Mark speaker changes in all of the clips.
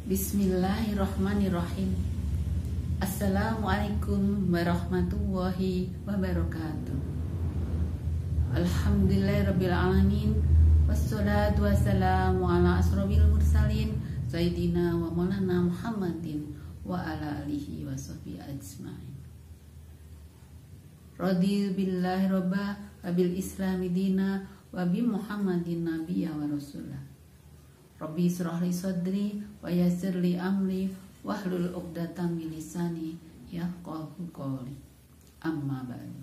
Speaker 1: Bismillahirrahmanirrahim. Assalamualaikum warahmatullahi wabarakatuh. Alhamdulillahirrabbilalamin. Wassalatu wassalamu ala asrofil mursalin Sayyidina wa maulana Muhammadin wa ala alihi wa sahbihi ajma'in. Radi billahi robba wa bil islami dina wa bi Muhammadin nabiyya wa rasulah. Rabbi israh li sadri wa yassir li amri wahlul 'uqdatam min lisani yafqahu qawli. Amma ba'du.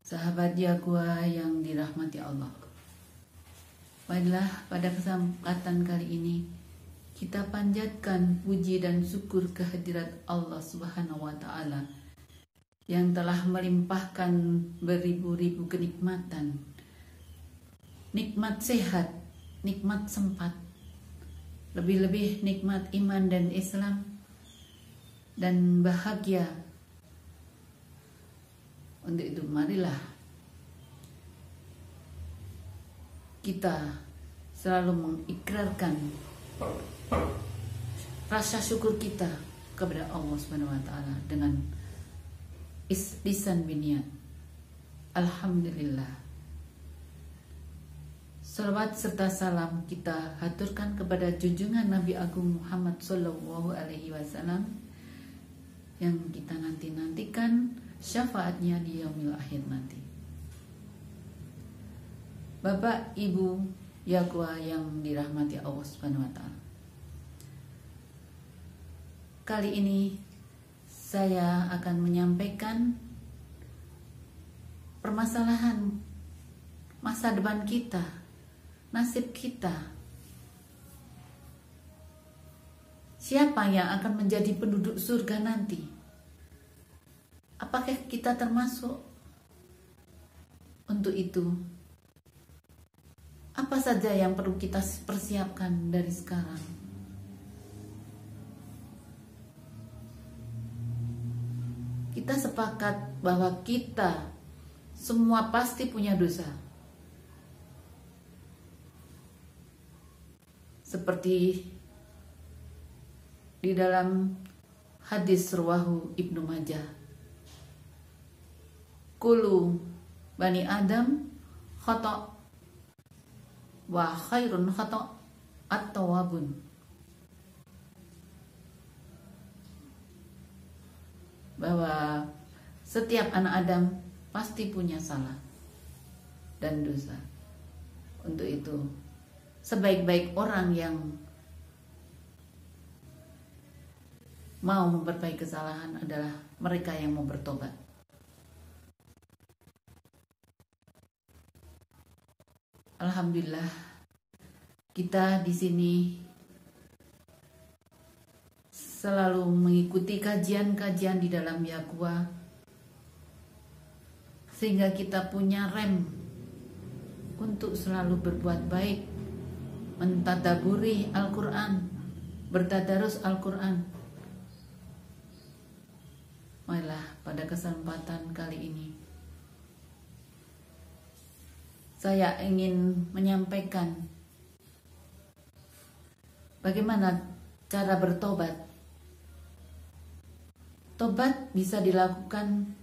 Speaker 1: Sahabat Jaguar yang dirahmati Allah. Baiklah, pada kesempatan kali ini kita panjatkan puji dan syukur kehadirat Allah Subhanahu wa taala yang telah melimpahkan beribu-ribu kenikmatan. Nikmat sehat, nikmat sempat, lebih-lebih nikmat iman dan Islam, dan bahagia. Untuk itu marilah kita selalu mengikrarkan rasa syukur kita kepada Allah Subhanahu wa taala dengan lisan biniat. Alhamdulillah. Salawat serta salam kita haturkan kepada junjungan Nabi Agung Muhammad Sallallahu Alaihi Wasallam yang kita nantikan syafaatnya di yaumil akhir nanti. Bapak, Ibu, Jaguar yang dirahmati Allah Subhanahu Wa Taala. Kali ini saya akan menyampaikan permasalahan masa depan kita, nasib kita. Siapa yang akan menjadi penduduk surga nanti? Apakah kita termasuk? Untuk itu, apa saja yang perlu kita persiapkan dari sekarang? Kita sepakat bahwa kita semua pasti punya dosa. Seperti di dalam hadis rawahu Ibnu Majah, kullu bani Adam khata' wa khairun khata' at-tawwabun. Bahwa setiap anak Adam pasti punya salah dan dosa. Untuk itu, sebaik-baik orang yang mau memperbaiki kesalahan adalah mereka yang mau bertobat. Alhamdulillah, kita di sini selalu mengikuti kajian-kajian di dalam Jaguar, sehingga kita punya rem untuk selalu berbuat baik, mentadaburi Al-Quran, bertadarus Al-Quran. Marilah pada kesempatan kali ini saya ingin menyampaikan bagaimana cara bertobat. Tobat bisa dilakukan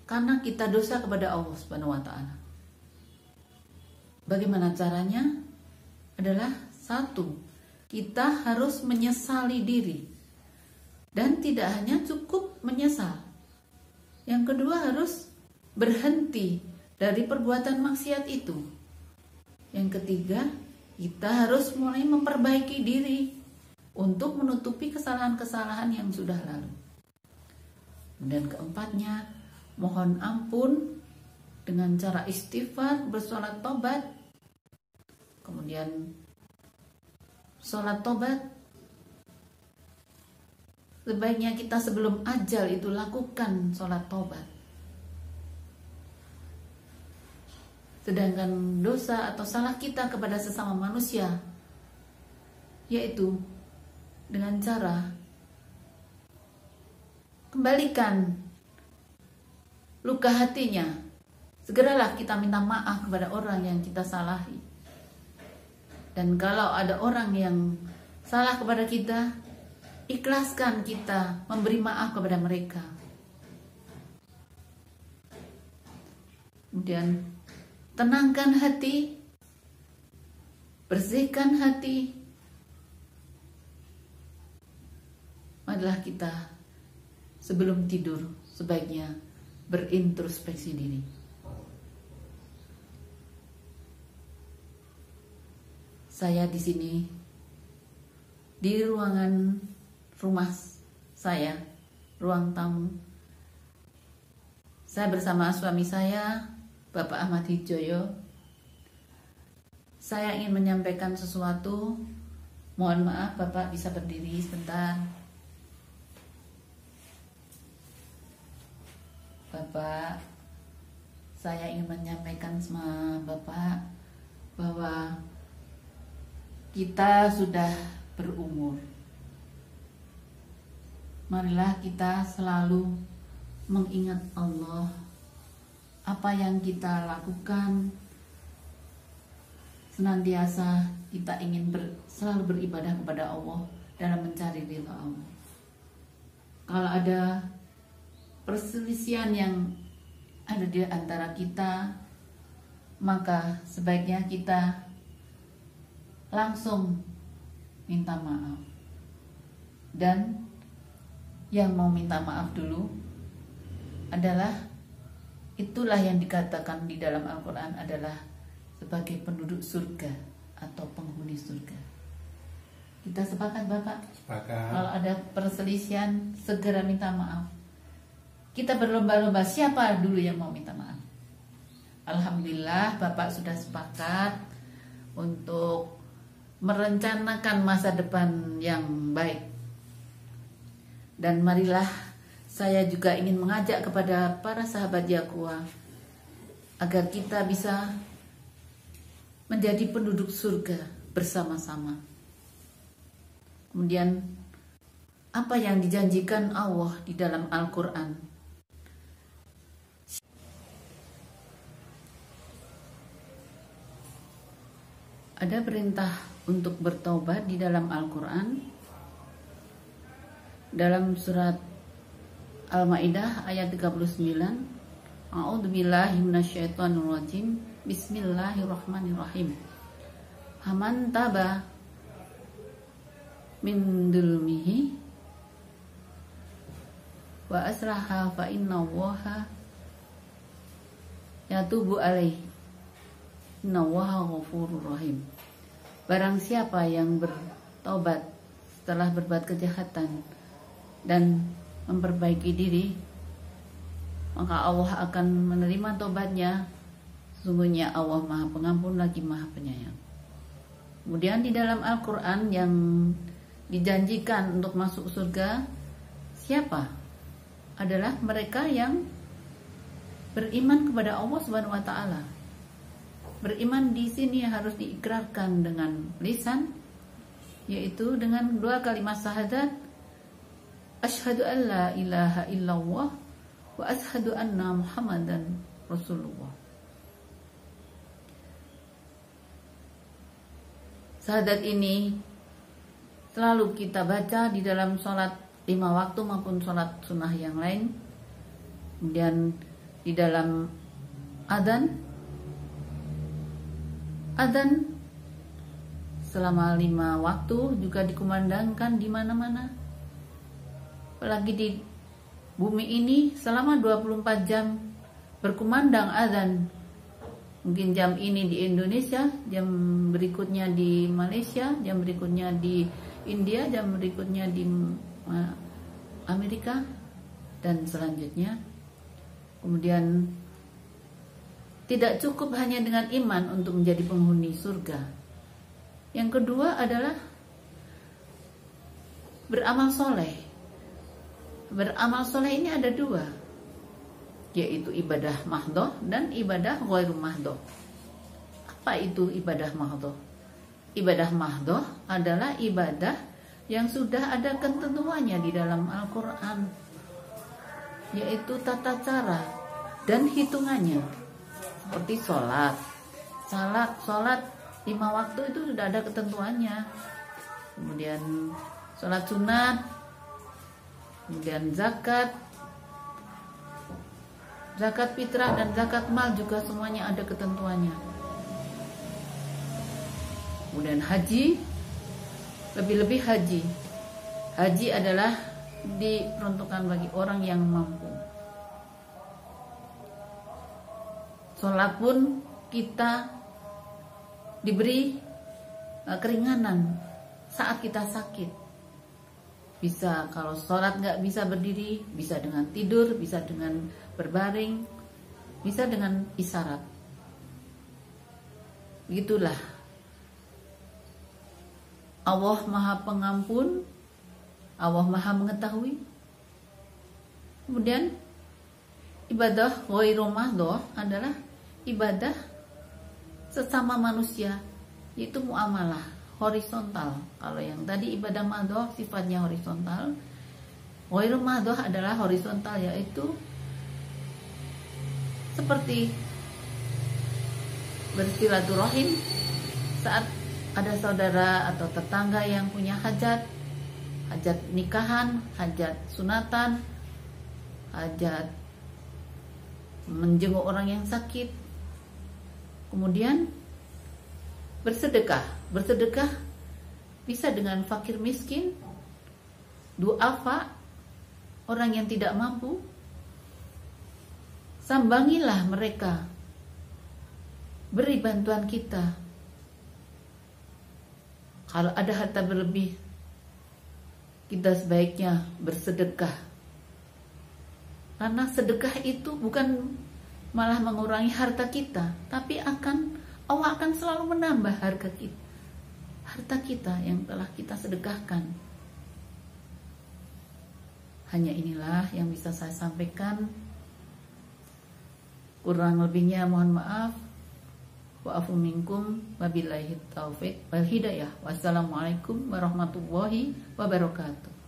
Speaker 1: karena kita dosa kepada Allah Subhanahu wa taala. Bagaimana caranya? Adalah satu, kita harus menyesali diri, dan tidak hanya cukup menyesal. Yang kedua, harus berhenti dari perbuatan maksiat itu. Yang ketiga, kita harus mulai memperbaiki diri untuk menutupi kesalahan-kesalahan yang sudah lalu. Dan keempatnya, mohon ampun dengan cara istighfar, bersolat tobat. Kemudian sholat tobat, sebaiknya kita sebelum ajal itu lakukan sholat tobat. Sedangkan dosa atau salah kita kepada sesama manusia, yaitu dengan cara kembalikan luka hatinya. Segeralah kita minta maaf kepada orang yang kita salahi. Dan kalau ada orang yang salah kepada kita, ikhlaskan kita memberi maaf kepada mereka. Kemudian tenangkan hati, bersihkan hati. Marilah kita sebelum tidur sebaiknya berintrospeksi diri. Saya di sini di ruangan rumah saya, ruang tamu. Saya bersama suami saya, Bapak Ahmad Hijoyo. Saya ingin menyampaikan sesuatu. Mohon maaf, Bapak bisa berdiri sebentar. Bapak, saya ingin menyampaikan sama Bapak bahwa kita sudah berumur. Marilah kita selalu mengingat Allah. Apa yang kita lakukan, senantiasa kita ingin selalu beribadah kepada Allah dalam mencari ridha Allah. Kalau ada perselisihan yang ada di antara kita, maka sebaiknya kita langsung minta maaf. Dan yang mau minta maaf dulu adalah, itulah yang dikatakan di dalam Al-Quran adalah sebagai penduduk surga atau penghuni surga. Kita sepakat, Bapak?
Speaker 2: Sepakat.
Speaker 1: Kalau ada perselisihan, segera minta maaf. Kita berlomba-lomba siapa dulu yang mau minta maaf. Alhamdulillah Bapak sudah sepakat untuk merencanakan masa depan yang baik. Dan marilah saya juga ingin mengajak kepada para sahabat Yakuwa agar kita bisa menjadi penduduk surga bersama-sama. Kemudian apa yang dijanjikan Allah di dalam Al-Quran? Ada perintah untuk bertaubat di dalam Al-Quran. Dalam surat Al-Maidah ayat 39, A'udzubillahi minasyaitonirrajim. Bismillahirrahmanirrahim. Haman taba min dulmihi wa aslaha fa innallaha yatubu alaihi. Innallaha ghafurur rahim. Barang siapa yang bertaubat setelah berbuat kejahatan dan memperbaiki diri, maka Allah akan menerima taubatnya. Sesungguhnya Allah Maha Pengampun lagi Maha Penyayang. Kemudian di dalam Al-Quran yang dijanjikan untuk masuk surga siapa? Adalah mereka yang beriman kepada Allah Subhanahu wa Ta'ala. Beriman di sini harus diikrarkan dengan lisan, yaitu dengan dua kalimat syahadat, asyhadu an la ilaha illallah wa asyhadu anna muhammadan rasulullah. Syahadat ini selalu kita baca di dalam sholat 5 waktu maupun sholat sunnah yang lain. Kemudian di dalam adzan selama 5 waktu juga dikumandangkan di mana-mana. Apalagi di bumi ini selama 24 jam berkumandang adzan. Mungkin jam ini di Indonesia, jam berikutnya di Malaysia, jam berikutnya di India, jam berikutnya di Amerika, dan selanjutnya. Kemudian tidak cukup hanya dengan iman untuk menjadi penghuni surga. Yang kedua adalah beramal soleh. Beramal soleh ini ada 2, yaitu ibadah mahdhoh dan ibadah ghairu mahdhoh. Apa itu ibadah mahdhoh? Ibadah mahdhoh adalah ibadah yang sudah ada ketentuannya di dalam Al-Quran, yaitu tata cara dan hitungannya. Seperti sholat 5 waktu itu sudah ada ketentuannya. kemudian sholat sunat, kemudian zakat fitrah dan zakat mal juga semuanya ada ketentuannya. Kemudian haji, lebih-lebih haji. Haji adalah diperuntukkan bagi orang yang mampu. Sholat pun kita diberi keringanan saat kita sakit. Bisa kalau sholat nggak bisa berdiri, bisa dengan tidur, bisa dengan berbaring, bisa dengan isyarat. Begitulah. Allah Maha Pengampun, Allah Maha Mengetahui. Kemudian ibadah ghairu mahdhah adalah ibadah sesama manusia, yaitu muamalah horizontal. Kalau yang tadi ibadah mahdhah sifatnya horizontal, ghairu mahdhah adalah horizontal, yaitu seperti bersilaturahim saat ada saudara atau tetangga yang punya hajat nikahan, hajat sunatan, hajat menjenguk orang yang sakit. Kemudian bersedekah bisa dengan fakir miskin, duafa orang yang tidak mampu, sambangilah mereka, beri bantuan kita. Kalau ada harta berlebih, kita sebaiknya bersedekah. Karena sedekah itu bukan malah mengurangi harta kita, tapi Allah akan selalu menambah harta kita yang telah kita sedekahkan. Hanya inilah yang bisa saya sampaikan. Kurang lebihnya mohon maaf. Wa'afu minkum wabillahi taufiq wal hidayah. Wassalamualaikum warahmatullahi wabarakatuh.